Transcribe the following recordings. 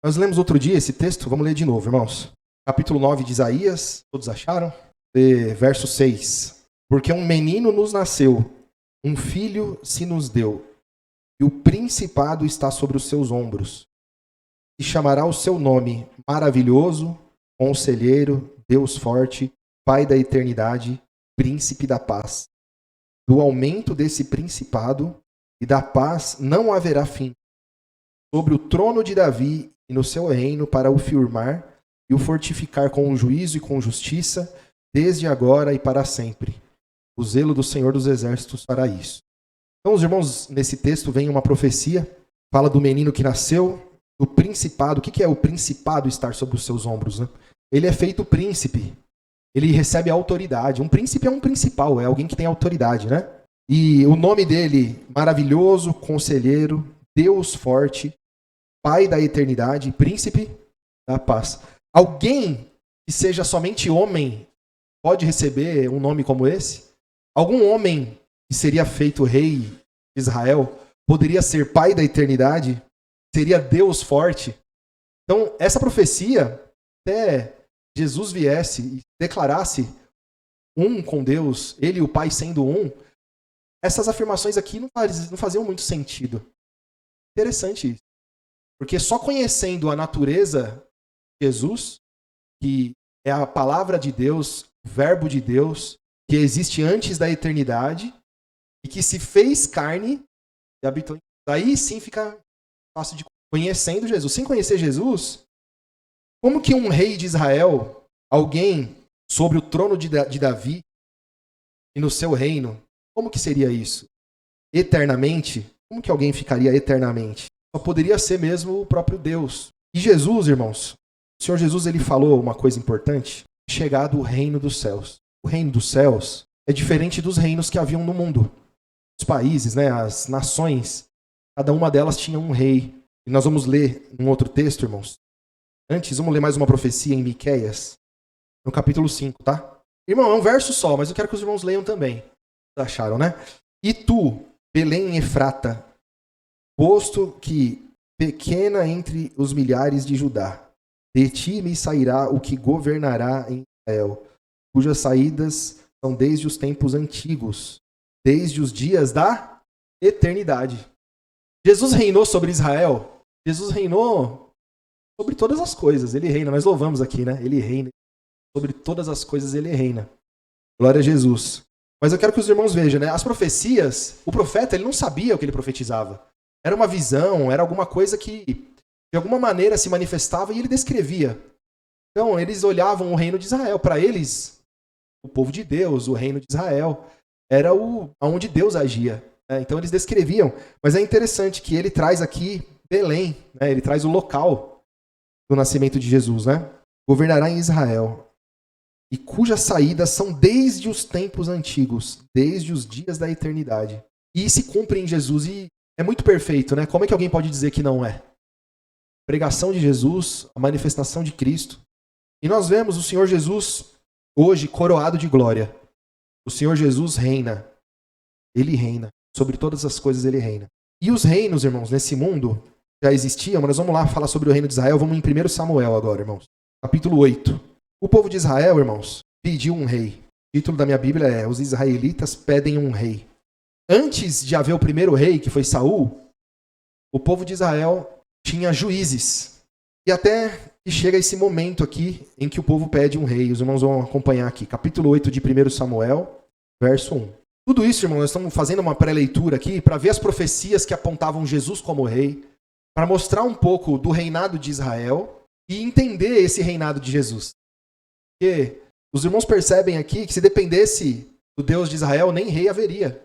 Nós lemos outro dia esse texto, vamos ler de novo, irmãos. Capítulo 9 de Isaías, todos acharam? Verso 6. Porque um menino nos nasceu, um filho se nos deu, e o principado está sobre os seus ombros. E chamará o seu nome Maravilhoso, Conselheiro, Deus Forte, Pai da Eternidade, Príncipe da Paz. Do aumento desse principado e da paz não haverá fim. Sobre o trono de Davi e no seu reino para o firmar e o fortificar com juízo e com justiça, desde agora e para sempre. O zelo do Senhor dos Exércitos fará isso. Então, os irmãos, nesse texto vem uma profecia, fala do menino que nasceu, do principado. O que é o principado estar sobre os seus ombros, né? Ele é feito príncipe. Ele recebe autoridade. Um príncipe é um principal, é alguém que tem autoridade, né? E o nome dele, Maravilhoso, Conselheiro, Deus Forte, Pai da Eternidade, Príncipe da Paz. Alguém que seja somente homem pode receber um nome como esse? Algum homem que seria feito rei de Israel poderia ser Pai da Eternidade? Seria Deus Forte? Então, essa profecia, até Jesus viesse e declarasse um com Deus, ele e o Pai sendo um, essas afirmações aqui não faziam muito sentido. Interessante isso. Porque só conhecendo a natureza de Jesus, que é a palavra de Deus, o verbo de Deus, que existe antes da eternidade, e que se fez carne e habitou. Daí sim fica fácil de conhecendo Jesus. Sem conhecer Jesus, como que um rei de Israel, alguém sobre o trono de Davi e no seu reino, como que seria isso? Eternamente? Como que alguém ficaria eternamente? Só poderia ser mesmo o próprio Deus. E Jesus, irmãos, o Senhor Jesus ele falou uma coisa importante, chegado o reino dos céus. O reino dos céus é diferente dos reinos que haviam no mundo. Os países, né, as nações, cada uma delas tinha um rei. E nós vamos ler um outro texto, irmãos. Antes, vamos ler mais uma profecia em Miqueias, no capítulo 5, tá? Irmão, é um verso só, mas eu quero que os irmãos leiam também. Vocês acharam, né? E tu, Belém Efrata, posto que pequena entre os milhares de Judá, de ti me sairá o que governará em Israel, cujas saídas são desde os tempos antigos, desde os dias da eternidade. Jesus reinou sobre Israel. Jesus reinou sobre todas as coisas. Ele reina. Nós louvamos aqui, né? Ele reina. Sobre todas as coisas ele reina. Glória a Jesus. Mas eu quero que os irmãos vejam, né? As profecias, o profeta ele não sabia o que ele profetizava. Era uma visão, era alguma coisa que de alguma maneira se manifestava e ele descrevia. Então, eles olhavam o reino de Israel. Para eles, o povo de Deus, o reino de Israel, era onde Deus agia. Né? Então, eles descreviam. Mas é interessante que ele traz aqui Belém, né? Ele traz o local do nascimento de Jesus. Né? Governará em Israel, e cujas saídas são desde os tempos antigos, desde os dias da eternidade. E se cumpre em Jesus, e é muito perfeito, né? Como é que alguém pode dizer que não é? Pregação de Jesus, a manifestação de Cristo. E nós vemos o Senhor Jesus hoje coroado de glória. O Senhor Jesus reina. Ele reina. Sobre todas as coisas ele reina. E os reinos, irmãos, nesse mundo já existiam, mas nós vamos lá falar sobre o reino de Israel. Vamos em 1 Samuel agora, irmãos. Capítulo 8. O povo de Israel, irmãos, pediu um rei. O título da minha Bíblia é Os Israelitas pedem um rei. Antes de haver o primeiro rei, que foi Saul, o povo de Israel tinha juízes. E até que chega esse momento aqui em que o povo pede um rei. Os irmãos vão acompanhar aqui. Capítulo 8 de 1 Samuel, verso 1. Tudo isso, irmãos, nós estamos fazendo uma pré-leitura aqui para ver as profecias que apontavam Jesus como rei, para mostrar um pouco do reinado de Israel e entender esse reinado de Jesus. Porque os irmãos percebem aqui que se dependesse do Deus de Israel, nem rei haveria.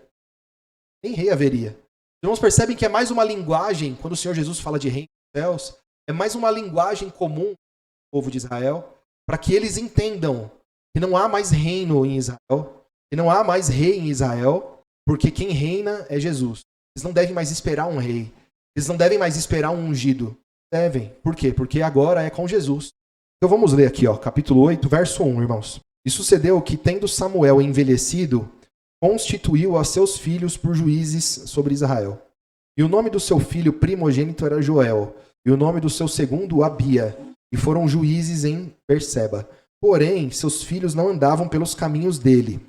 Nem rei haveria. Os irmãos percebem que é mais uma linguagem, quando o Senhor Jesus fala de reino dos céus, é mais uma linguagem comum do povo de Israel, para que eles entendam que não há mais reino em Israel, que não há mais rei em Israel, porque quem reina é Jesus. Eles não devem mais esperar um rei. Eles não devem mais esperar um ungido. Devem. Por quê? Porque agora é com Jesus. Então vamos ler aqui, ó, capítulo 8, verso 1, irmãos. E sucedeu que, tendo Samuel envelhecido, constituiu a seus filhos por juízes sobre Israel. E o nome do seu filho primogênito era Joel, e o nome do seu segundo Abia, e foram juízes em Berseba. Porém, seus filhos não andavam pelos caminhos dele.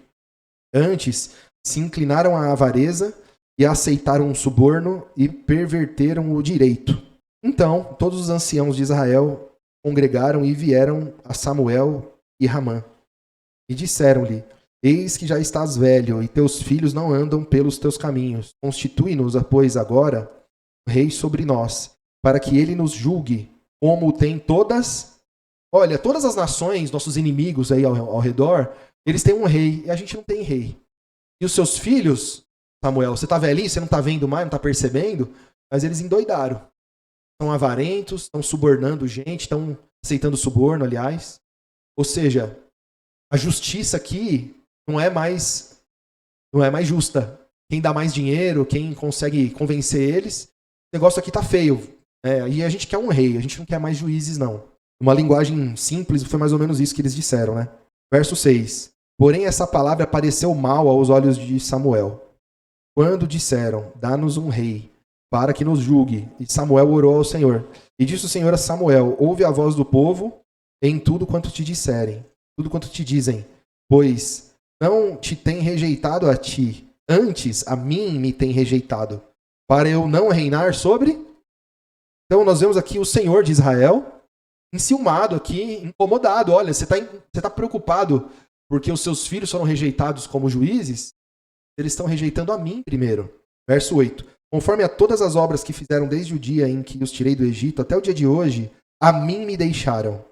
Antes, se inclinaram à avareza e aceitaram um suborno e perverteram o direito. Então, todos os anciãos de Israel congregaram e vieram a Samuel e Ramã. E disseram-lhe: Eis que já estás velho, e teus filhos não andam pelos teus caminhos. Constitui-nos, pois, agora rei sobre nós, para que ele nos julgue, como tem todas... Olha, todas as nações, nossos inimigos aí ao redor, eles têm um rei, e a gente não tem rei. E os seus filhos, Samuel, você está velhinho, você não está vendo mais, não está percebendo, mas eles endoidaram. Estão avarentos, estão subornando gente, estão aceitando suborno, aliás. Ou seja, a justiça aqui não é mais justa. Quem dá mais dinheiro, quem consegue convencer eles, o negócio aqui está feio. E a gente quer um rei, a gente não quer mais juízes, não. Uma linguagem simples, foi mais ou menos isso que eles disseram, né? Verso 6. Porém, essa palavra pareceu mal aos olhos de Samuel. Quando disseram, dá-nos um rei, para que nos julgue. E Samuel orou ao Senhor. E disse o Senhor a Samuel, ouve a voz do povo em tudo quanto te disserem, tudo quanto te dizem, pois não te tem rejeitado a ti, antes a mim me tem rejeitado, para eu não reinar sobre... Então nós vemos aqui o Senhor de Israel, enciumado aqui, incomodado. Olha, você está preocupado porque os seus filhos foram rejeitados como juízes? Eles estão rejeitando a mim primeiro. Verso 8. Conforme a todas as obras que fizeram desde o dia em que os tirei do Egito até o dia de hoje, a mim me deixaram.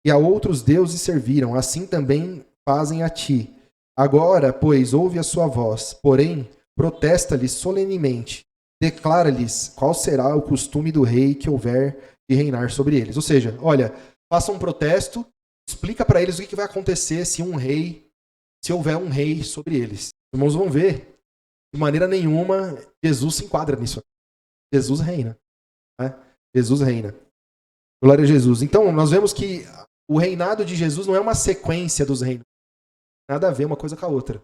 E a outros deuses serviram, assim também fazem a ti. Agora, pois, ouve a sua voz, porém, protesta-lhes solenemente. Declara-lhes qual será o costume do rei que houver de reinar sobre eles. Ou seja, olha, faça um protesto, explica para eles o que vai acontecer se houver um rei sobre eles. Os irmãos vão ver, de maneira nenhuma, Jesus se enquadra nisso. Jesus reina. Né? Jesus reina. Glória a Jesus. Então, nós vemos que o reinado de Jesus não é uma sequência dos reinos. Nada a ver uma coisa com a outra. O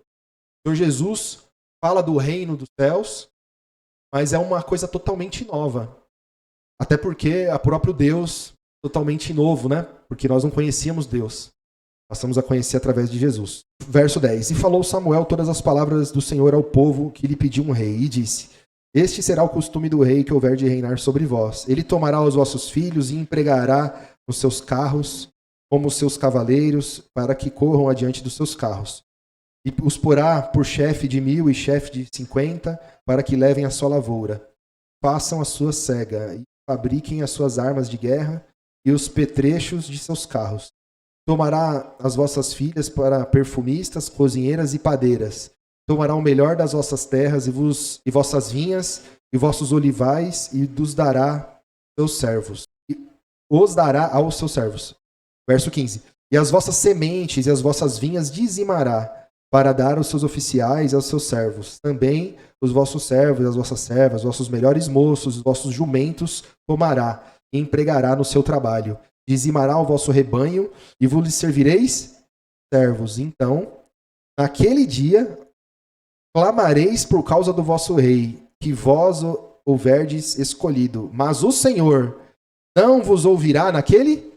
Senhor Jesus fala do reino dos céus, mas é uma coisa totalmente nova. Até porque o próprio Deus totalmente novo, né? Porque nós não conhecíamos Deus. Passamos a conhecer através de Jesus. Verso 10. E falou Samuel todas as palavras do Senhor ao povo que lhe pediu um rei, e disse: Este será o costume do rei que houver de reinar sobre vós. Ele tomará os vossos filhos e empregará nos seus carros como os seus cavaleiros, para que corram adiante dos seus carros. E os porá por chefe de 1000 e chefe de 50, para que levem a sua lavoura. Façam a sua cega, e fabriquem as suas armas de guerra e os petrechos de seus carros. Tomará as vossas filhas para perfumistas, cozinheiras e padeiras. Tomará o melhor das vossas terras e vossas vinhas e vossos olivais, e os dará aos servos. Os dará aos seus servos. Verso 15. E as vossas sementes e as vossas vinhas dizimará, para dar aos seus oficiais e aos seus servos. Também os vossos servos, as vossas servas, os vossos melhores moços, os vossos jumentos tomará e empregará no seu trabalho. Dizimará o vosso rebanho e vos servireis servos. Então, naquele dia, clamareis por causa do vosso rei, que vós houverdes escolhido. Mas o Senhor não vos ouvirá naquele...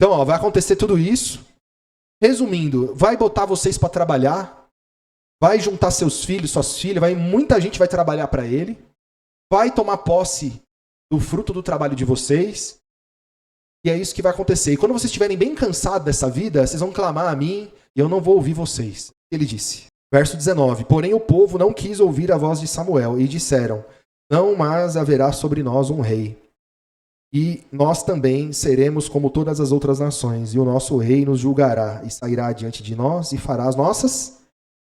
Então, vai acontecer tudo isso. Resumindo, vai botar vocês para trabalhar, vai juntar seus filhos, suas filhas, muita gente vai trabalhar para ele, vai tomar posse do fruto do trabalho de vocês, e é isso que vai acontecer. E quando vocês estiverem bem cansados dessa vida, vocês vão clamar a mim, e eu não vou ouvir vocês. Ele disse. Verso 19. Porém o povo não quis ouvir a voz de Samuel, e disseram: Não mais haverá sobre nós um rei. E nós também seremos como todas as outras nações, e o nosso rei nos julgará, e sairá diante de nós, e fará as nossas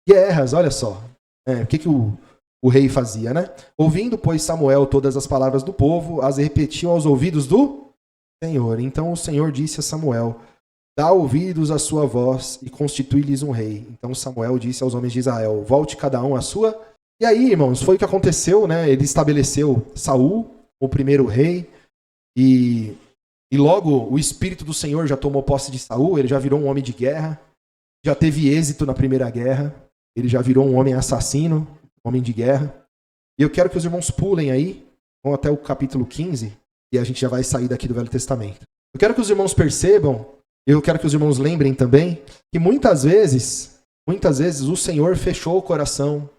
guerras. Olha só, o que o rei fazia, né? Ouvindo, pois, Samuel todas as palavras do povo, as repetiu aos ouvidos do Senhor. Então o Senhor disse a Samuel: Dá ouvidos à sua voz, e constitui-lhes um rei. Então Samuel disse aos homens de Israel: Volte cada um à sua... E aí, irmãos, foi o que aconteceu, né? Ele estabeleceu Saul, o primeiro rei, e logo o Espírito do Senhor já tomou posse de Saul, ele já virou um homem de guerra, já teve êxito na primeira guerra, ele já virou um homem assassino, um homem de guerra. E eu quero que os irmãos pulem aí, vão até o capítulo 15, e a gente já vai sair daqui do Velho Testamento. Eu quero que os irmãos percebam, eu quero que os irmãos lembrem também, que muitas vezes o Senhor fechou o coração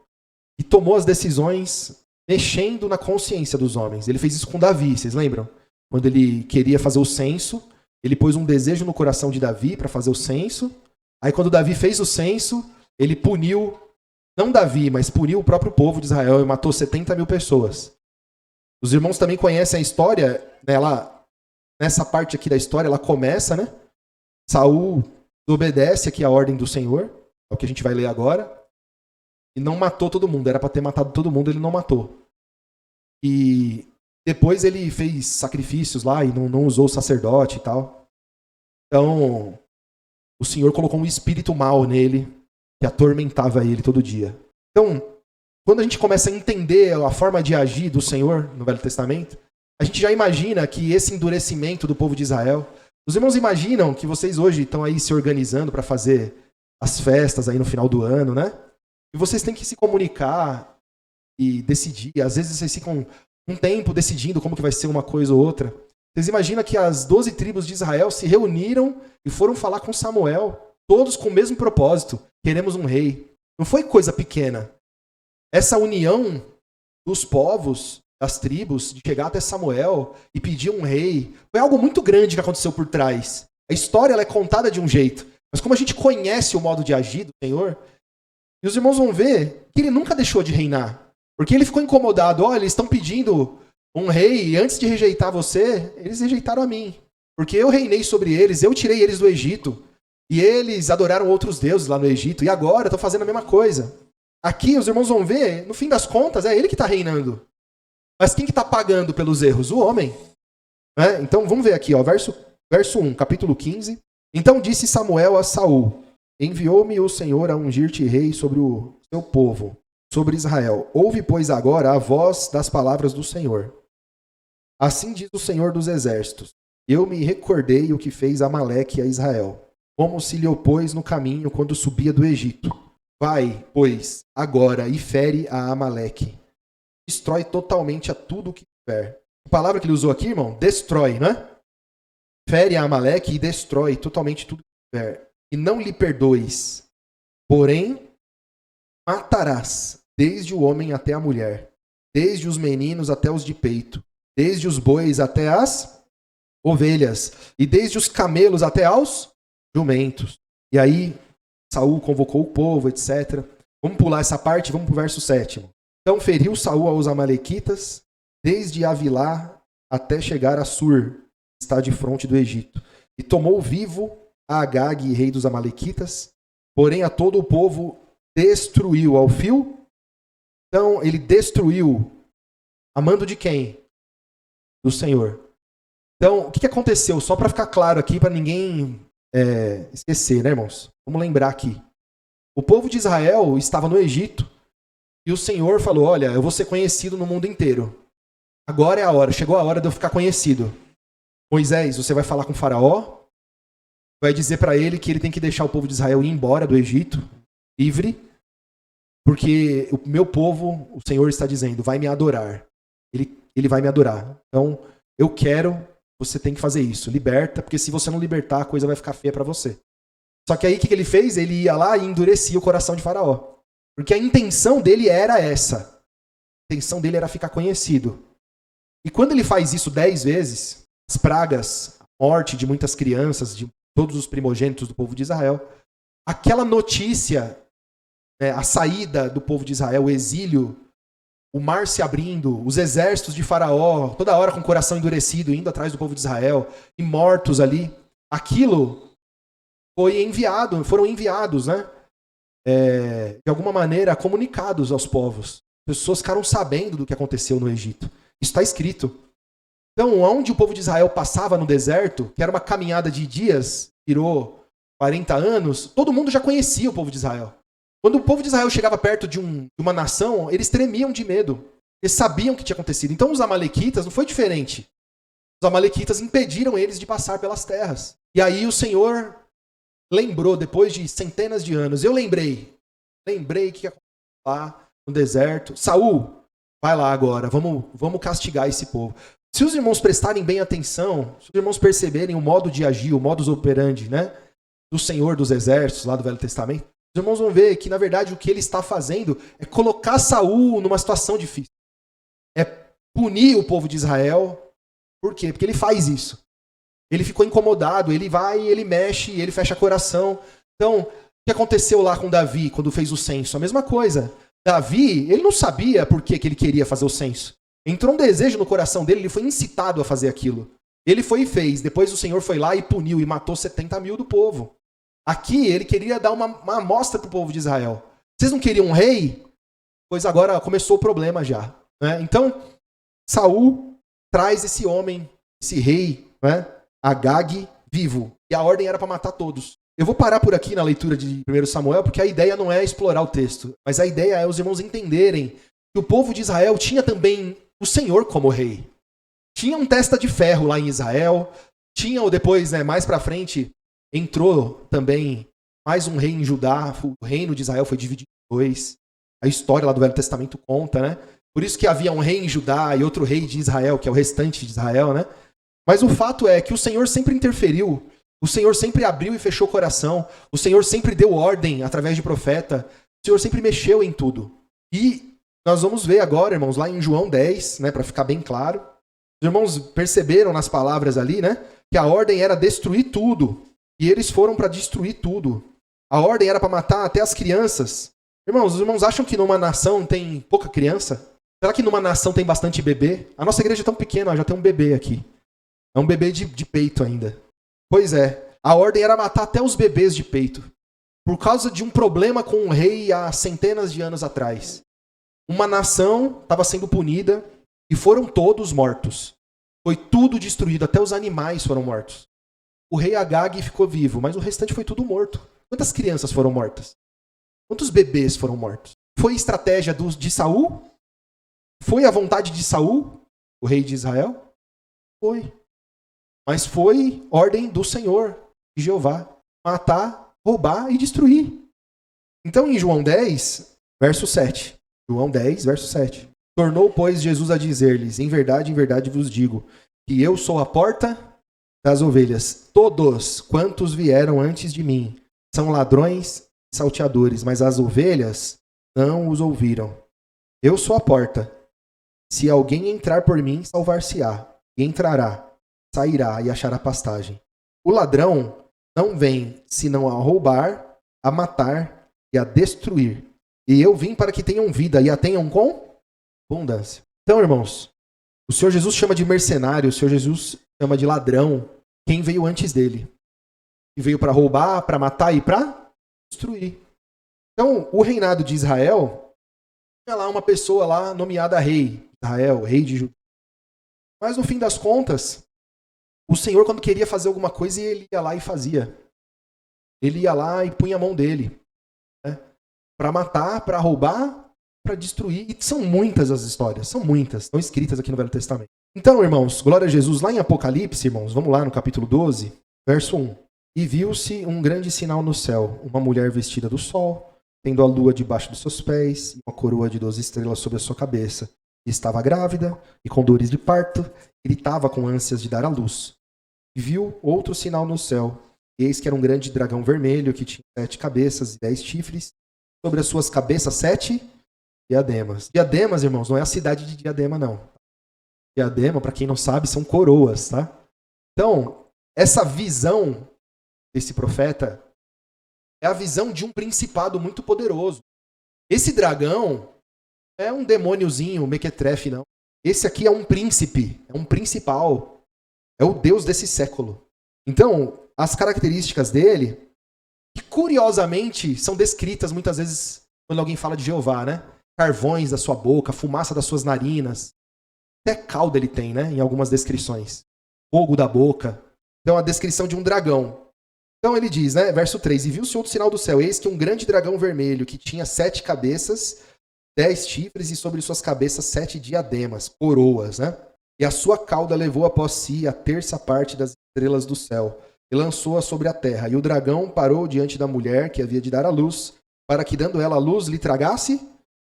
e tomou as decisões mexendo na consciência dos homens. Ele fez isso com Davi, vocês lembram? Quando ele queria fazer o censo, ele pôs um desejo no coração de Davi para fazer o censo. Aí quando Davi fez o censo, ele puniu, não Davi, mas puniu o próprio povo de Israel e matou 70 mil pessoas. Os irmãos também conhecem a história, né, nessa parte aqui da história, ela começa, né? Saul obedece aqui a ordem do Senhor, é o que a gente vai ler agora, e não matou todo mundo. Era para ter matado todo mundo, ele não matou. E depois ele fez sacrifícios lá e não usou o sacerdote e tal. Então, o Senhor colocou um espírito mau nele, que atormentava ele todo dia. Então, quando a gente começa a entender a forma de agir do Senhor no Velho Testamento, a gente já imagina que esse endurecimento do povo de Israel... Os irmãos imaginam que vocês hoje estão aí se organizando para fazer as festas aí no final do ano, né? E vocês têm que se comunicar e decidir. Às vezes vocês ficam um tempo decidindo como que vai ser uma coisa ou outra. Vocês imaginam que as 12 tribos de Israel se reuniram e foram falar com Samuel, todos com o mesmo propósito: queremos um rei. Não foi coisa pequena. Essa união dos povos, das tribos, de chegar até Samuel e pedir um rei, foi algo muito grande que aconteceu por trás. A história ela é contada de um jeito, mas como a gente conhece o modo de agir do Senhor, e os irmãos vão ver que ele nunca deixou de reinar, porque ele ficou incomodado. Olha, eles estão pedindo um rei e antes de rejeitar você, eles rejeitaram a mim, porque eu reinei sobre eles, eu tirei eles do Egito, e eles adoraram outros deuses lá no Egito, e agora estão fazendo a mesma coisa. Aqui os irmãos vão ver, no fim das contas, é ele que está reinando. Mas quem que está pagando pelos erros? O homem. Então vamos ver aqui, ó, verso 1, capítulo 15. Então disse Samuel a Saul: enviou-me o Senhor a ungir-te rei sobre o seu povo, sobre Israel. Ouve, pois, agora a voz das palavras do Senhor. Assim diz o Senhor dos Exércitos: eu me recordei o que fez Amaleque a Israel, como se lhe opôs no caminho quando subia do Egito. Vai, pois, agora e fere a Amaleque. Destrói totalmente a tudo o que tiver. A palavra que ele usou aqui, irmão, destrói, não é? Fere a Amaleque e destrói totalmente tudo que tiver. E não lhe perdoes. Porém, matarás desde o homem até a mulher, desde os meninos até os de peito, desde os bois até as ovelhas, e desde os camelos até aos jumentos. E aí, Saul convocou o povo, etc. Vamos pular essa parte, vamos para o verso 7. Então feriu Saul aos amalequitas, desde Avilá até chegar a Sur, que está de fronte do Egito. E tomou vivo a Agag, rei dos amalequitas, porém a todo o povo destruiu ao fio. Então ele destruiu, a mando de quem? Do Senhor. Então o que aconteceu? Só para ficar claro aqui, para ninguém esquecer, né, irmãos? Vamos lembrar aqui. O povo de Israel estava no Egito, e o Senhor falou: olha, eu vou ser conhecido no mundo inteiro. Agora é a hora, chegou a hora de eu ficar conhecido. Moisés, você vai falar com o faraó, vai dizer para ele que ele tem que deixar o povo de Israel ir embora do Egito, livre, porque o meu povo, o Senhor está dizendo, vai me adorar. Ele vai me adorar. Então, eu quero, você tem que fazer isso. Liberta, porque se você não libertar, a coisa vai ficar feia para você. Só que aí o que ele fez? Ele ia lá e endurecia o coração de Faraó. Porque a intenção dele era essa. A intenção dele era ficar conhecido. E quando ele faz isso 10 vezes, as pragas, a morte de muitas crianças, de todos os primogênitos do povo de Israel, aquela notícia, a saída do povo de Israel, o exílio, o mar se abrindo, os exércitos de Faraó, toda hora com o coração endurecido, indo atrás do povo de Israel, e mortos ali, aquilo foram enviados, né? De alguma maneira, comunicados aos povos. As pessoas ficaram sabendo do que aconteceu no Egito. Isso está escrito. Então, onde o povo de Israel passava no deserto, que era uma caminhada de dias, virou 40 anos, todo mundo já conhecia o povo de Israel. Quando o povo de Israel chegava perto de uma nação, eles tremiam de medo. Eles sabiam o que tinha acontecido. Então, os amalequitas não foi diferente. Os amalequitas impediram eles de passar pelas terras. E aí o Senhor lembrou, depois de centenas de anos, eu lembrei que ia acontecer lá no deserto. Saul, vai lá agora, vamos castigar esse povo. Se os irmãos prestarem bem atenção, se os irmãos perceberem o modo de agir, o modus operandi, né, do Senhor dos Exércitos, lá do Velho Testamento, os irmãos vão ver que, na verdade, o que ele está fazendo é colocar Saul numa situação difícil. É punir o povo de Israel. Por quê? Porque ele faz isso. Ele ficou incomodado, ele vai, ele mexe, ele fecha coração. Então, o que aconteceu lá com Davi, quando fez o censo? A mesma coisa. Davi, ele não sabia por que ele queria fazer o censo. Entrou um desejo no coração dele, ele foi incitado a fazer aquilo. Ele foi e fez. Depois o Senhor foi lá e puniu e matou 70 mil do povo. Aqui, ele queria dar uma amostra para o povo de Israel. Vocês não queriam um rei? Pois agora começou o problema já. Né? Então, Saul traz esse homem, esse rei, né? Agag, vivo. E a ordem era para matar todos. Eu vou parar por aqui na leitura de 1 Samuel, porque a ideia não é explorar o texto, mas a ideia é os irmãos entenderem que o povo de Israel tinha também o Senhor como rei. Tinha um testa de ferro lá em Israel, tinha depois, né, mais para frente, entrou também mais um rei em Judá, o reino de Israel foi dividido em dois. A história lá do Velho Testamento conta, né? Por isso que havia um rei em Judá e outro rei de Israel, que é o restante de Israel, né? Mas o fato é que o Senhor sempre interferiu, o Senhor sempre abriu e fechou o coração, o Senhor sempre deu ordem através de profeta, o Senhor sempre mexeu em tudo. E nós vamos ver agora, irmãos, lá em João 10, né, para ficar bem claro. Os irmãos perceberam nas palavras ali, né, que a ordem era destruir tudo. E eles foram para destruir tudo. A ordem era para matar até as crianças. Irmãos, os irmãos acham que numa nação tem pouca criança? Será que numa nação tem bastante bebê? A nossa igreja é tão pequena, já tem um bebê aqui. É um bebê de peito ainda. Pois é, a ordem era matar até os bebês de peito. Por causa de um problema com um rei há centenas de anos atrás. Uma nação estava sendo punida e foram todos mortos. Foi tudo destruído, até os animais foram mortos. O rei Agag ficou vivo, mas o restante foi tudo morto. Quantas crianças foram mortas? Quantos bebês foram mortos? Foi estratégia de Saul? Foi a vontade de Saul, o rei de Israel? Foi. Mas foi ordem do Senhor, de Jeová, matar, roubar e destruir. Então em João 10, verso 7. João 10, verso 7. Tornou, pois, Jesus a dizer-lhes, em verdade vos digo, que eu sou a porta das ovelhas. Todos quantos vieram antes de mim são ladrões e salteadores, mas as ovelhas não os ouviram. Eu sou a porta. Se alguém entrar por mim, salvar-se-á. E entrará, sairá e achará pastagem. O ladrão não vem senão a roubar, a matar e a destruir. E eu vim para que tenham vida e a tenham com abundância. Então, irmãos, o Senhor Jesus chama de mercenário, o Senhor Jesus chama de ladrão quem veio antes dele. E veio para roubar, para matar e para destruir. Então, o reinado de Israel, tinha lá uma pessoa lá nomeada rei de Israel, rei de Judá. Mas no fim das contas, o Senhor, quando queria fazer alguma coisa, ele ia lá e fazia. Ele ia lá e punha a mão dele. Né? Para matar, para roubar, para destruir. E são muitas as histórias, são muitas. Estão escritas aqui no Velho Testamento. Então, irmãos, glória a Jesus. Lá em Apocalipse, irmãos, vamos lá no capítulo 12, verso 1. E viu-se um grande sinal no céu, uma mulher vestida do sol, tendo a lua debaixo dos seus pés, e uma coroa de 12 estrelas sobre a sua cabeça. E estava grávida, e com dores de parto, gritava com ânsias de dar à luz. E viu outro sinal no céu, e eis que era um grande dragão vermelho, que tinha 7 cabeças e 10 chifres, sobre as suas cabeças 7 diademas. Diademas, irmãos, não é a cidade de Diadema, não. Diadema, para quem não sabe, são coroas, tá? Então, essa visão desse profeta é a visão de um principado muito poderoso. Esse dragão é um demôniozinho, mequetrefe, não. Esse aqui é um príncipe, é um principal, é o Deus desse século. Então, as características dele, que curiosamente são descritas muitas vezes quando alguém fala de Jeová, né? Carvões da sua boca, fumaça das suas narinas, até cauda ele tem, né? Em algumas descrições. Fogo da boca. Então, a descrição de um dragão. Então ele diz, né? Verso 3, e viu-se outro sinal do céu, eis que um grande dragão vermelho, que tinha 7 cabeças, 10 chifres e sobre suas cabeças 7 diademas, coroas, né? E a sua cauda levou após si a terça parte das estrelas do céu e lançou-a sobre a terra. E o dragão parou diante da mulher que havia de dar à luz, para que, dando ela à luz, lhe tragasse.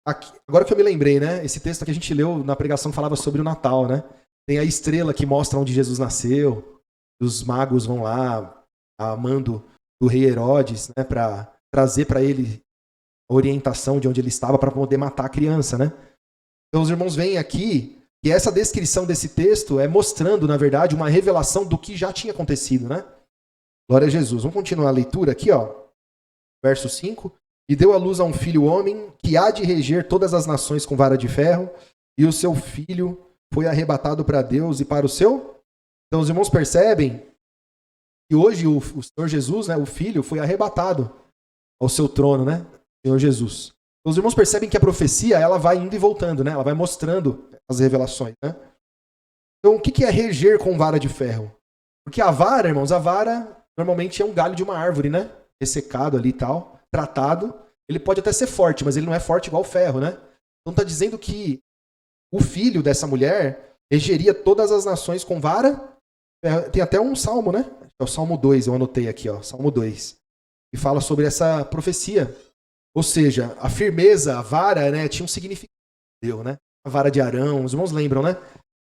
Aqui, agora que eu me lembrei, né? Esse texto que a gente leu na pregação falava sobre o Natal, né? Tem a estrela que mostra onde Jesus nasceu. Os magos vão lá, a mando do rei Herodes, né, para trazer para ele a orientação de onde ele estava para poder matar a criança, né? Então os irmãos veem aqui que essa descrição desse texto é mostrando, na verdade, uma revelação do que já tinha acontecido, né? Glória a Jesus. Vamos continuar a leitura aqui, ó. Verso 5. E deu à luz a um filho homem, que há de reger todas as nações com vara de ferro, e o seu filho foi arrebatado para Deus e para o seu... Então os irmãos percebem que hoje o Senhor Jesus, né, o filho, foi arrebatado ao seu trono, né? Senhor Jesus. Então, os irmãos percebem que a profecia, ela vai indo e voltando, né? Ela vai mostrando as revelações, né? Então, o que é reger com vara de ferro? Porque a vara, irmãos, a vara normalmente é um galho de uma árvore, né? Ressecado ali e tal, tratado. Ele pode até ser forte, mas ele não é forte igual o ferro, né? Então está dizendo que o filho dessa mulher regeria todas as nações com vara. Tem até um salmo, né? É o Salmo 2, eu anotei aqui, ó, Salmo 2. Que fala sobre essa profecia. Ou seja, a firmeza, a vara, né, tinha um significado, né? A vara de Arão, os irmãos lembram, né?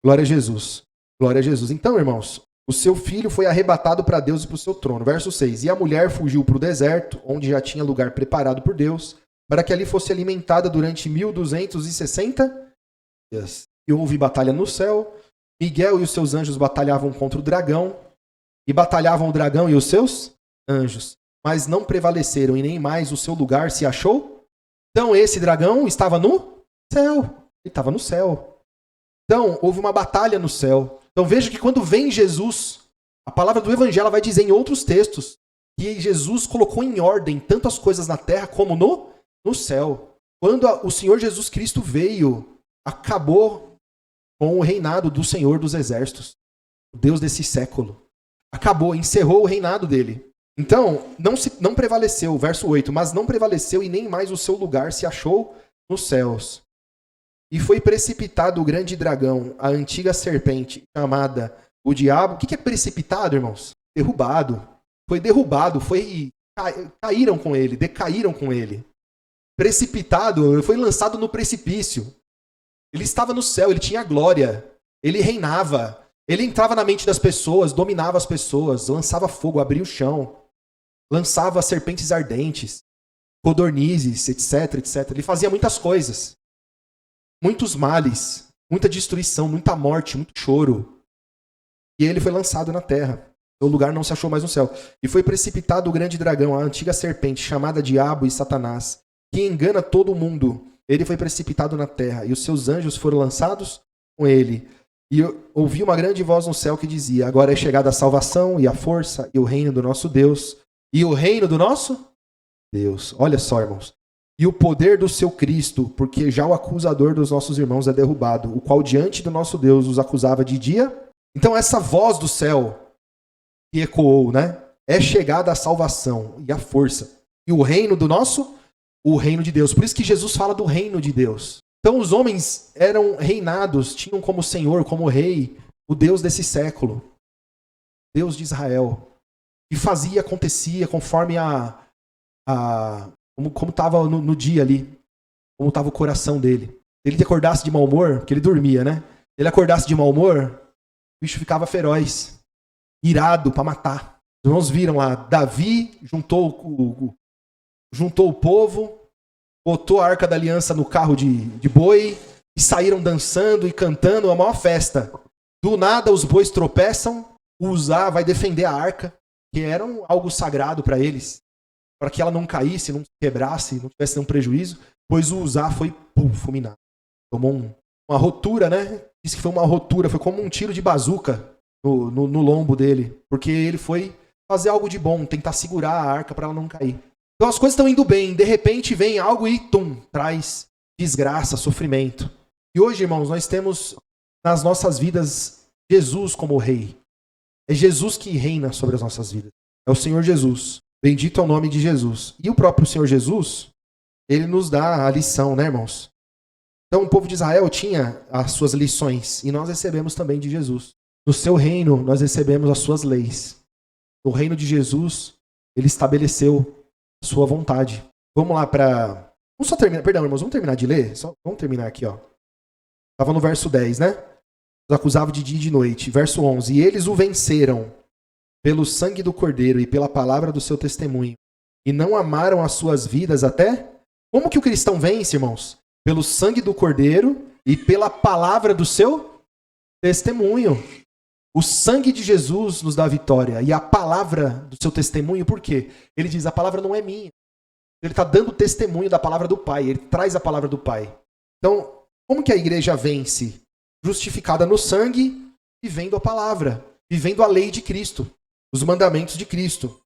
Glória a Jesus. Glória a Jesus. Então, irmãos, o seu filho foi arrebatado para Deus e para o seu trono. Verso 6. E a mulher fugiu para o deserto, onde já tinha lugar preparado por Deus, para que ali fosse alimentada durante 1260 dias. E houve batalha no céu. Miguel e os seus anjos batalhavam contra o dragão. E batalhavam o dragão e os seus anjos. Mas não prevaleceram, e nem mais o seu lugar se achou. Então esse dragão estava no céu. Ele estava no céu. Então houve uma batalha no céu. Então veja que quando vem Jesus, a palavra do Evangelho vai dizer em outros textos que Jesus colocou em ordem tanto as coisas na terra como no céu. Quando o Senhor Jesus Cristo veio, acabou com o reinado do Senhor dos Exércitos, o Deus desse século. Acabou, encerrou o reinado dele. Então, não prevaleceu, verso 8, mas não prevaleceu e nem mais o seu lugar se achou nos céus. E foi precipitado o grande dragão, a antiga serpente, chamada o diabo. O que é precipitado, irmãos? Derrubado. Foi derrubado, caíram com ele, decaíram com ele. Precipitado, foi lançado no precipício. Ele estava no céu, ele tinha glória, ele reinava. Ele entrava na mente das pessoas, dominava as pessoas, lançava fogo, abria o chão. Lançava serpentes ardentes, codornizes, etc, etc. Ele fazia muitas coisas. Muitos males, muita destruição, muita morte, muito choro. E ele foi lançado na terra. O lugar não se achou mais no céu. E foi precipitado o grande dragão, a antiga serpente, chamada Diabo e Satanás, que engana todo o mundo. Ele foi precipitado na terra, e os seus anjos foram lançados com ele. E eu ouvi uma grande voz no céu que dizia: agora é chegada a salvação e a força e o reino do nosso Deus. E o reino do nosso Deus. Olha só, irmãos. E o poder do seu Cristo, porque já o acusador dos nossos irmãos é derrubado, o qual diante do nosso Deus os acusava de dia. Então essa voz do céu que ecoou, né? É chegada a salvação e a força. E o reino do nosso, o reino de Deus. Por isso que Jesus fala do reino de Deus. Então os homens eram reinados, tinham como Senhor, como Rei, o Deus desse século. Deus de Israel. E fazia, acontecia conforme como estava no dia ali, como estava o coração dele. Se ele acordasse de mau humor, porque ele dormia, né? Se ele acordasse de mau humor, o bicho ficava feroz, irado para matar. Os irmãos viram lá, Davi juntou o povo, botou a Arca da Aliança no carro de boi, e saíram dançando e cantando, a maior festa. Do nada os bois tropeçam, Uzá vai defender a arca, que era algo sagrado para eles, para que ela não caísse, não quebrasse, não tivesse nenhum prejuízo, pois o Uzá foi fulminado. Tomou uma rotura, né? Diz que foi uma rotura, foi como um tiro de bazuca no lombo dele, porque ele foi fazer algo de bom, tentar segurar a arca para ela não cair. Então as coisas estão indo bem, de repente vem algo e traz desgraça, sofrimento. E hoje, irmãos, nós temos nas nossas vidas Jesus como Rei. É Jesus que reina sobre as nossas vidas. É o Senhor Jesus. Bendito é o nome de Jesus. E o próprio Senhor Jesus, ele nos dá a lição, né, irmãos? Então o povo de Israel tinha as suas lições e nós recebemos também de Jesus. No seu reino, nós recebemos as suas leis. No reino de Jesus, ele estabeleceu a sua vontade. Vamos lá para... Vamos só terminar, perdão, irmãos, vamos terminar de ler? Vamos terminar aqui, ó. Estava no verso 10, né? os acusava de dia e de noite. Verso 11, e eles o venceram pelo sangue do Cordeiro e pela palavra do seu testemunho, e não amaram as suas vidas até... Como que o cristão vence, irmãos? Pelo sangue do Cordeiro e pela palavra do seu testemunho. O sangue de Jesus nos dá vitória. E a palavra do seu testemunho, por quê? Ele diz, a palavra não é minha. Ele está dando testemunho da palavra do Pai. Ele traz a palavra do Pai. Então, como que a igreja vence? Justificada no sangue, vivendo a palavra. Vivendo a lei de Cristo. Os mandamentos de Cristo.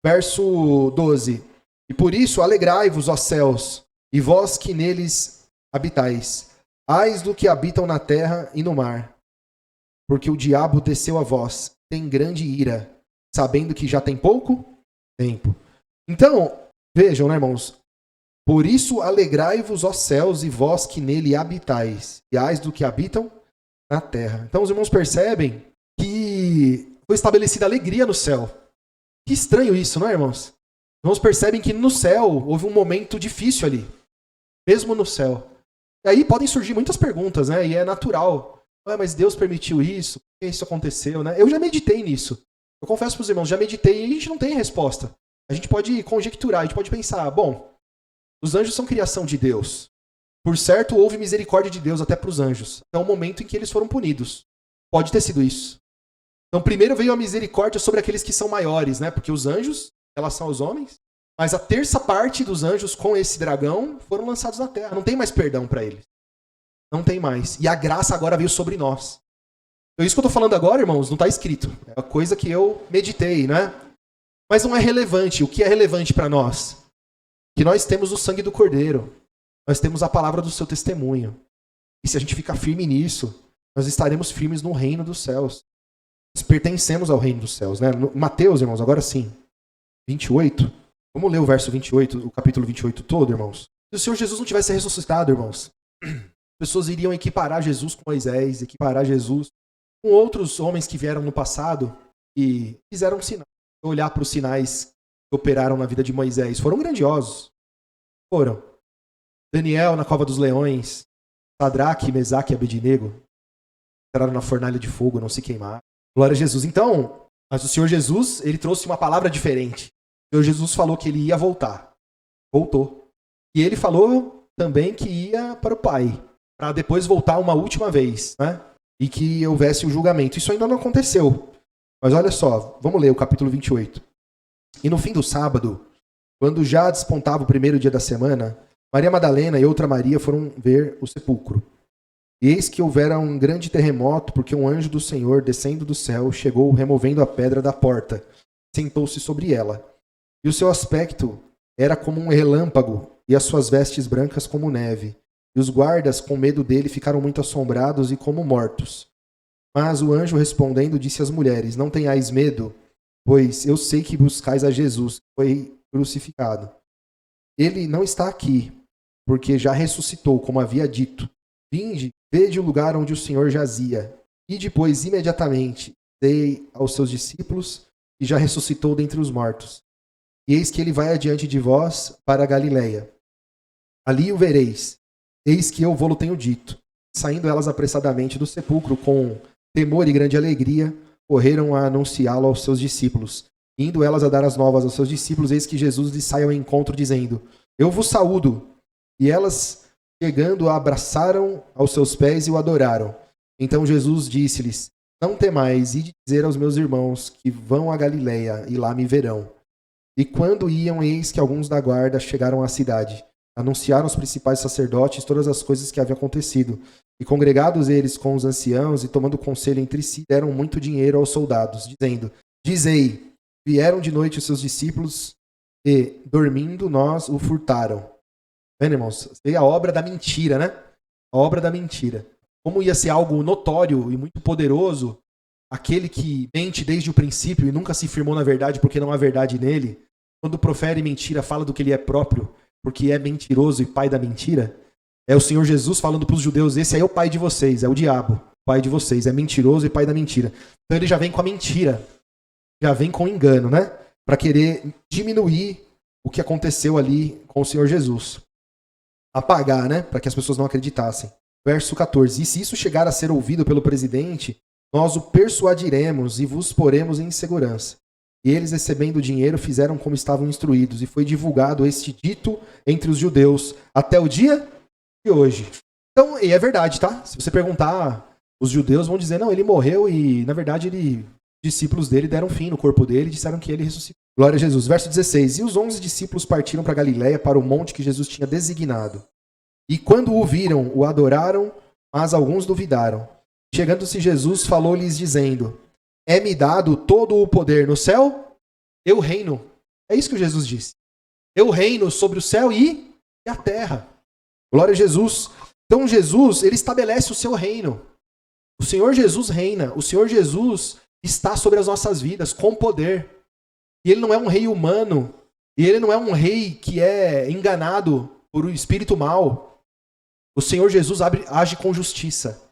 Verso 12. E por isso, alegrai-vos, ó céus, e vós que neles habitais. Ais do que habitam na terra e no mar. Porque o diabo desceu a vós, tem grande ira, sabendo que já tem pouco tempo. Então, vejam, né, irmãos? Por isso alegrai-vos, ó céus, e vós que nele habitais, e ais do que habitam na terra. Então os irmãos percebem que foi estabelecida alegria no céu. Que estranho isso, não é, irmãos? Os irmãos percebem que no céu houve um momento difícil ali, mesmo no céu. E aí podem surgir muitas perguntas, né? E é natural. Mas Deus permitiu isso? Por que isso aconteceu, né? Eu já meditei nisso. Eu confesso para os irmãos, já meditei e a gente não tem resposta. A gente pode conjecturar, a gente pode pensar, bom, os anjos são criação de Deus. Por certo, houve misericórdia de Deus até para os anjos. Até o momento em que eles foram punidos. Pode ter sido isso. Então, primeiro veio a misericórdia sobre aqueles que são maiores, né? Porque os anjos, em relação aos homens, mas a terça parte dos anjos com esse dragão foram lançados na terra. Não tem mais perdão para eles. Não tem mais. E a graça agora veio sobre nós. Então, isso que eu estou falando agora, irmãos, não está escrito. É uma coisa que eu meditei, né? Mas não é relevante. O que é relevante para nós? Que nós temos o sangue do Cordeiro. Nós temos a palavra do seu testemunho. E se a gente ficar firme nisso, nós estaremos firmes no reino dos céus. Nós pertencemos ao reino dos céus, né? No Mateus, irmãos, agora sim. 28. Vamos ler o verso 28, o capítulo 28 todo, irmãos. Se o Senhor Jesus não tivesse ressuscitado, irmãos, pessoas iriam equiparar Jesus com Moisés, equiparar Jesus com outros homens que vieram no passado e fizeram sinais. Olhar para os sinais que operaram na vida de Moisés. Foram grandiosos. Foram. Daniel na cova dos leões, Sadraque, Mesaque e Abednego entraram na fornalha de fogo, não se queimaram. Glória a Jesus. Então, mas o Senhor Jesus, ele trouxe uma palavra diferente. O Senhor Jesus falou que ele ia voltar. Voltou. E ele falou também que ia para o Pai, para depois voltar uma última vez, né? E que houvesse o julgamento. Isso ainda não aconteceu. Mas olha só, vamos ler o capítulo 28. E no fim do sábado, quando já despontava o primeiro dia da semana, Maria Madalena e outra Maria foram ver o sepulcro. E eis que houvera um grande terremoto, porque um anjo do Senhor, descendo do céu, chegou removendo a pedra da porta, sentou-se sobre ela. E o seu aspecto era como um relâmpago, e as suas vestes brancas como neve. E os guardas, com medo dele, ficaram muito assombrados e como mortos. Mas o anjo, respondendo, disse às mulheres, não tenhais medo, pois eu sei que buscais a Jesus, que foi crucificado. Ele não está aqui, porque já ressuscitou, como havia dito. Vinde, vede o lugar onde o Senhor jazia. E depois, imediatamente, dei aos seus discípulos, e já ressuscitou dentre os mortos. E eis que ele vai adiante de vós para a Galileia. Ali o vereis. Eis que eu vou-lo tenho dito. Saindo elas apressadamente do sepulcro, com temor e grande alegria, correram a anunciá-lo aos seus discípulos. Indo elas a dar as novas aos seus discípulos, eis que Jesus lhes sai ao encontro, dizendo, eu vos saúdo. E elas, chegando, abraçaram aos seus pés e o adoraram. Então Jesus disse-lhes, não temais, ide dizer aos meus irmãos que vão a Galileia, e lá me verão. E quando iam, eis que alguns da guarda chegaram à cidade. Anunciaram aos principais sacerdotes todas as coisas que haviam acontecido. E congregados eles com os anciãos e tomando conselho entre si, deram muito dinheiro aos soldados, dizendo, dizei, vieram de noite os seus discípulos e, dormindo, nós o furtaram. Vendo, irmãos? Veio a obra da mentira, né? A obra da mentira. Como ia ser algo notório e muito poderoso, aquele que mente desde o princípio e nunca se firmou na verdade porque não há verdade nele, quando profere mentira, fala do que ele é próprio, porque é mentiroso e pai da mentira, é o Senhor Jesus falando para os judeus, esse aí é o pai de vocês, é o diabo, pai de vocês, é mentiroso e pai da mentira. Então ele já vem com a mentira, já vem com o engano, né? Para querer diminuir o que aconteceu ali com o Senhor Jesus. Apagar, né? Para que as pessoas não acreditassem. Verso 14. E se isso chegar a ser ouvido pelo presidente, nós o persuadiremos e vos poremos em segurança. E eles, recebendo o dinheiro, fizeram como estavam instruídos, e foi divulgado este dito entre os judeus até o dia de hoje. Então, e é verdade, tá? Se você perguntar, os judeus vão dizer, não, ele morreu e, na verdade, discípulos dele deram fim no corpo dele e disseram que ele ressuscitou. Glória a Jesus. Verso 16. E os 11 discípulos partiram para Galiléia, para o monte que Jesus tinha designado. E quando o viram, o adoraram, mas alguns duvidaram. Chegando-se Jesus, falou-lhes dizendo, é-me dado todo o poder no céu, eu reino. É isso que Jesus disse. Eu reino sobre o céu e a terra. Glória a Jesus. Então Jesus, ele estabelece o seu reino. O Senhor Jesus reina. O Senhor Jesus está sobre as nossas vidas com poder. E ele não é um rei humano. E ele não é um rei que é enganado por um espírito mau. O Senhor Jesus age com justiça.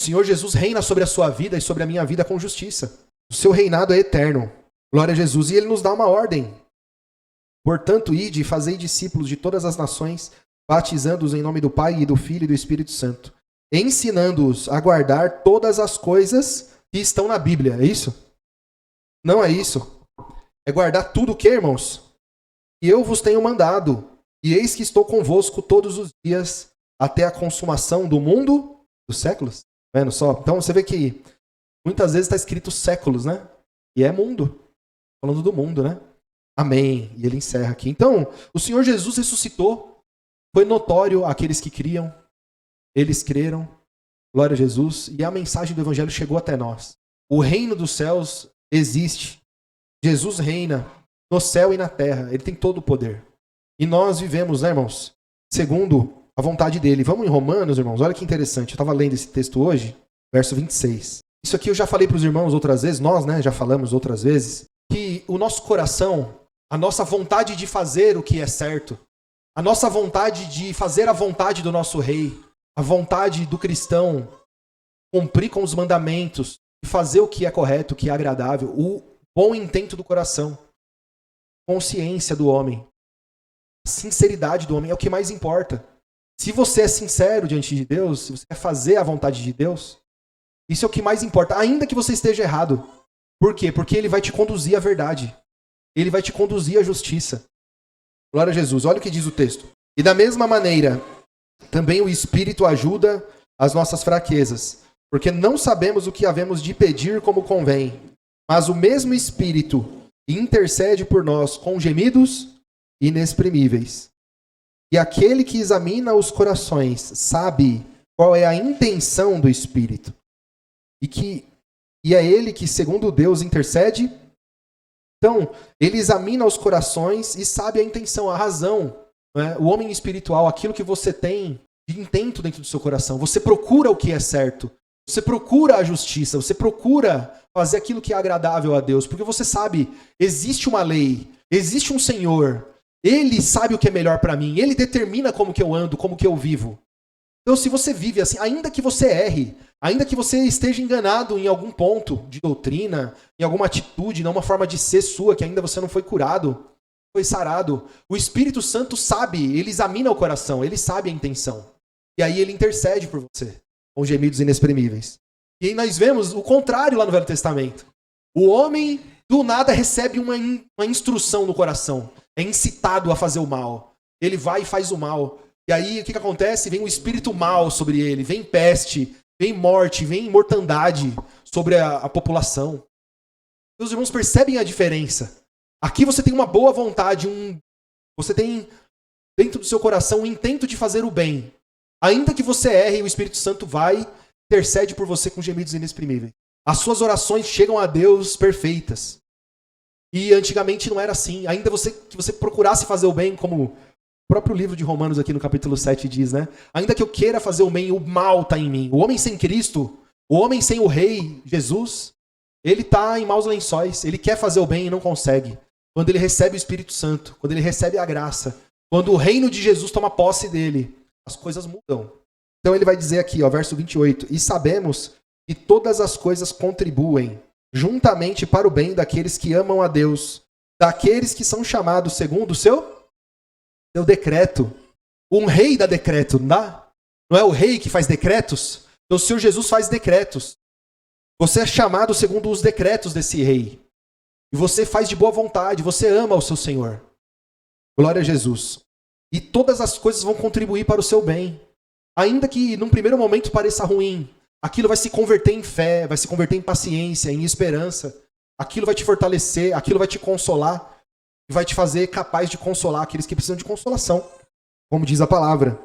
O Senhor Jesus reina sobre a sua vida e sobre a minha vida com justiça. O seu reinado é eterno. Glória a Jesus. E ele nos dá uma ordem. Portanto, ide e fazei discípulos de todas as nações, batizando-os em nome do Pai e do Filho e do Espírito Santo, ensinando-os a guardar todas as coisas que estão na Bíblia. É isso? Não é isso. É guardar tudo o que, irmãos? E eu vos tenho mandado. E eis que estou convosco todos os dias até a consumação do mundo dos séculos. Vendo só? Então você vê que muitas vezes está escrito séculos, né? E é mundo. Falando do mundo, né? Amém. E ele encerra aqui. Então, o Senhor Jesus ressuscitou. Foi notório àqueles que criam. Eles creram. Glória a Jesus. E a mensagem do Evangelho chegou até nós. O reino dos céus existe. Jesus reina no céu e na terra. Ele tem todo o poder. E nós vivemos, né, irmãos? Segundo a vontade dele. Vamos em Romanos, irmãos? Olha que interessante. Eu estava lendo esse texto hoje, verso 26. Isso aqui eu já falei para os irmãos outras vezes. Nós, né, já falamos outras vezes. Que o nosso coração, a nossa vontade de fazer o que é certo, a nossa vontade de fazer a vontade do nosso rei, a vontade do cristão, cumprir com os mandamentos, e fazer o que é correto, o que é agradável, o bom intento do coração, consciência do homem, sinceridade do homem é o que mais importa. Se você é sincero diante de Deus, se você quer fazer a vontade de Deus, isso é o que mais importa, ainda que você esteja errado. Por quê? Porque ele vai te conduzir à verdade. Ele vai te conduzir à justiça. Glória a Jesus. Olha o que diz o texto. E da mesma maneira, também o Espírito ajuda as nossas fraquezas, porque não sabemos o que havemos de pedir como convém, mas o mesmo Espírito intercede por nós com gemidos inexprimíveis. E aquele que examina os corações sabe qual é a intenção do Espírito. E é ele que, segundo Deus, intercede. Então, ele examina os corações e sabe a intenção, a razão. Né? O homem espiritual, aquilo que você tem de intento dentro do seu coração. Você procura o que é certo. Você procura a justiça. Você procura fazer aquilo que é agradável a Deus. Porque você sabe, existe uma lei, existe um Senhor. Ele sabe o que é melhor para mim. Ele determina como que eu ando, como que eu vivo. Então, se você vive assim, ainda que você erre, ainda que você esteja enganado em algum ponto de doutrina, em alguma atitude, numa forma de ser sua, que ainda você não foi curado, foi sarado, o Espírito Santo sabe, ele examina o coração, ele sabe a intenção. E aí ele intercede por você, com gemidos inexprimíveis. E aí nós vemos o contrário lá no Velho Testamento. O homem, do nada, recebe uma instrução no coração. É incitado a fazer o mal. Ele vai e faz o mal. E aí, o que acontece? Vem um espírito mal sobre ele, vem peste, vem morte, vem mortandade sobre a população. Meus irmãos percebem a diferença. Aqui você tem uma boa vontade, você tem dentro do seu coração um intento de fazer o bem. Ainda que você erre, o Espírito Santo vai, intercede por você com gemidos inexprimíveis. As suas orações chegam a Deus perfeitas. E antigamente não era assim. Ainda que você procurasse fazer o bem, como o próprio livro de Romanos aqui no capítulo 7 diz, né? Ainda que eu queira fazer o bem, o mal está em mim. O homem sem Cristo, o homem sem o Rei Jesus, ele está em maus lençóis. Ele quer fazer o bem e não consegue. Quando ele recebe o Espírito Santo, quando ele recebe a graça, quando o reino de Jesus toma posse dele, as coisas mudam. Então ele vai dizer aqui, ó, verso 28, e sabemos que todas as coisas contribuem juntamente para o bem daqueles que amam a Deus, daqueles que são chamados segundo o seu decreto. Um rei dá decreto, não dá? Não é o rei que faz decretos? Então o Senhor Jesus faz decretos. Você é chamado segundo os decretos desse rei. E você faz de boa vontade, você ama o seu Senhor. Glória a Jesus. E todas as coisas vão contribuir para o seu bem. Ainda que num primeiro momento pareça ruim, aquilo vai se converter em fé, vai se converter em paciência, em esperança. Aquilo vai te fortalecer, aquilo vai te consolar. E vai te fazer capaz de consolar aqueles que precisam de consolação. Como diz a palavra.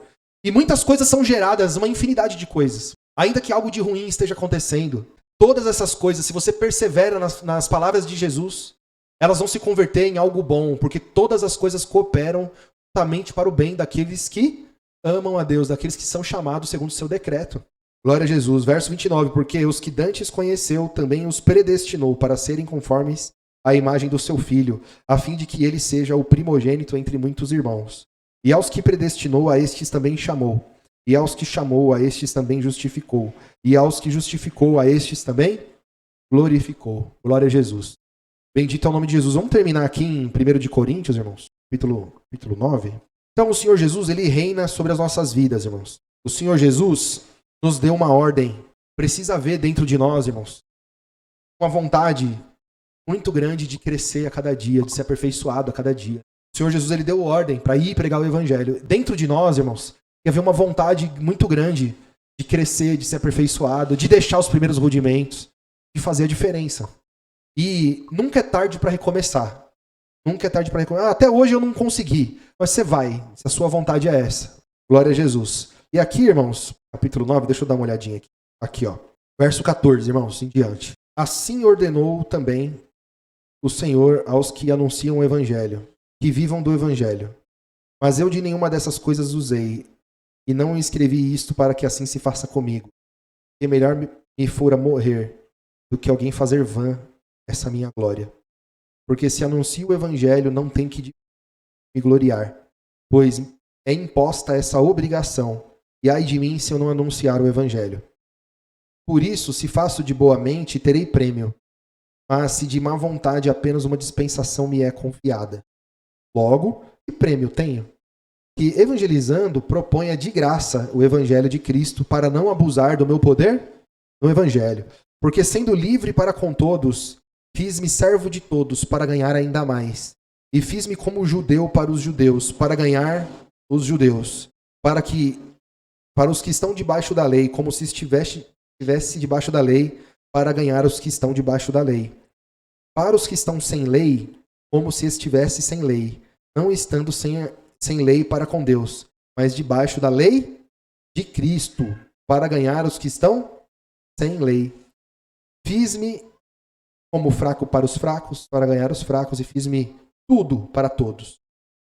E muitas coisas são geradas, uma infinidade de coisas. Ainda que algo de ruim esteja acontecendo, todas essas coisas, se você persevera nas palavras de Jesus, elas vão se converter em algo bom, porque todas as coisas cooperam justamente para o bem daqueles que amam a Deus, daqueles que são chamados segundo o seu decreto. Glória a Jesus. Verso 29, porque os que dantes conheceu, também os predestinou para serem conformes à imagem do seu Filho, a fim de que ele seja o primogênito entre muitos irmãos. E aos que predestinou, a estes também chamou. E aos que chamou, a estes também justificou. E aos que justificou, a estes também glorificou. Glória a Jesus. Bendito é o nome de Jesus. Vamos terminar aqui em 1 de Coríntios, irmãos. Capítulo 9. Então o Senhor Jesus, ele reina sobre as nossas vidas, irmãos. O Senhor Jesus nos deu uma ordem. Precisa haver dentro de nós, irmãos, uma vontade muito grande de crescer a cada dia, de ser aperfeiçoado a cada dia. O Senhor Jesus, ele deu ordem para ir pregar o evangelho. Dentro de nós, irmãos, tem haver uma vontade muito grande de crescer, de ser aperfeiçoado, de deixar os primeiros rudimentos, de fazer a diferença. E nunca é tarde para recomeçar. Nunca é tarde para recomeçar. Até hoje eu não consegui, mas você vai, se a sua vontade é essa. Glória a Jesus. E aqui, irmãos, capítulo 9, deixa eu dar uma olhadinha aqui. Aqui, ó. Verso 14, irmãos, em diante. Assim ordenou também o Senhor aos que anunciam o evangelho, que vivam do evangelho. Mas eu de nenhuma dessas coisas usei, e não escrevi isto para que assim se faça comigo. Que melhor me fora morrer do que alguém fazer vã essa minha glória. Porque se anuncio o evangelho, não tem que me gloriar, pois é imposta essa obrigação, e ai de mim se eu não anunciar o evangelho. Por isso, se faço de boa mente, terei prêmio, mas se de má vontade apenas uma dispensação me é confiada. Logo, que prêmio tenho? Que evangelizando proponha de graça o evangelho de Cristo para não abusar do meu poder no evangelho. Porque sendo livre para com todos, fiz-me servo de todos para ganhar ainda mais. E fiz-me como judeu para os judeus, para ganhar os judeus. Para os que estão debaixo da lei, como se estivesse debaixo da lei, para ganhar os que estão debaixo da lei. Para os que estão sem lei, como se estivesse sem lei, não estando sem lei para com Deus, mas debaixo da lei de Cristo, para ganhar os que estão sem lei. Fiz-me como fraco para os fracos, para ganhar os fracos, e fiz-me tudo para todos,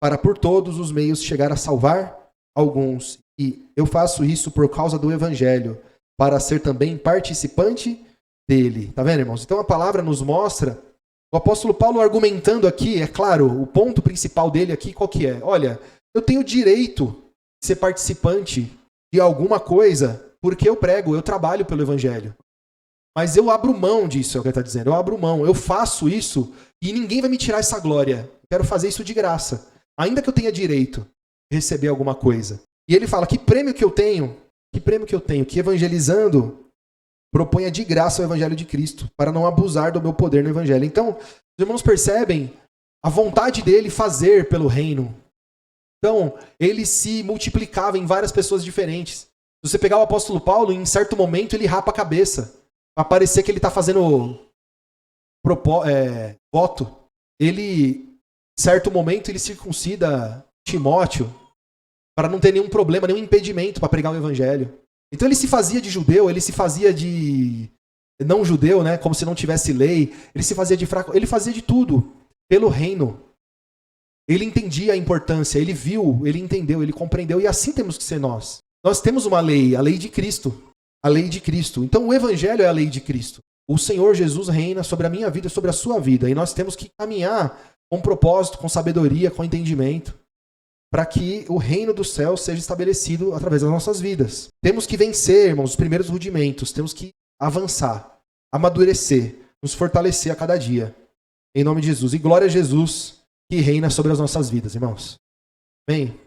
para por todos os meios chegar a salvar alguns. E eu faço isso por causa do evangelho, para ser também participante dele. Tá vendo, irmãos? Então a palavra nos mostra o apóstolo Paulo argumentando aqui, é claro, o ponto principal dele aqui qual que é? Olha, eu tenho direito de ser participante de alguma coisa porque eu prego, eu trabalho pelo evangelho. Mas eu abro mão disso, é o que ele está dizendo. Eu abro mão, eu faço isso e ninguém vai me tirar essa glória. Eu quero fazer isso de graça. Ainda que eu tenha direito de receber alguma coisa. E ele fala, que prêmio que eu tenho? Que prêmio que eu tenho? Que evangelizando proponha de graça o evangelho de Cristo, para não abusar do meu poder no evangelho. Então, os irmãos percebem a vontade dele fazer pelo reino. Então, ele se multiplicava em várias pessoas diferentes. Se você pegar o apóstolo Paulo, em certo momento ele rapa a cabeça, para parecer que ele está fazendo voto. Ele, em certo momento, ele circuncida Timóteo, para não ter nenhum problema, nenhum impedimento para pregar o evangelho. Então ele se fazia de judeu, ele se fazia de não judeu, né, como se não tivesse lei, ele se fazia de fraco, ele fazia de tudo pelo reino. Ele entendia a importância, ele viu, ele entendeu, ele compreendeu, e assim temos que ser nós. Nós temos uma lei, a lei de Cristo. A lei de Cristo. Então o evangelho é a lei de Cristo. O Senhor Jesus reina sobre a minha vida e sobre a sua vida, e nós temos que caminhar com propósito, com sabedoria, com entendimento, para que o reino do céu seja estabelecido através das nossas vidas. Temos que vencer, irmãos, os primeiros rudimentos. Temos que avançar, amadurecer, nos fortalecer a cada dia. Em nome de Jesus. E glória a Jesus que reina sobre as nossas vidas, irmãos. Amém?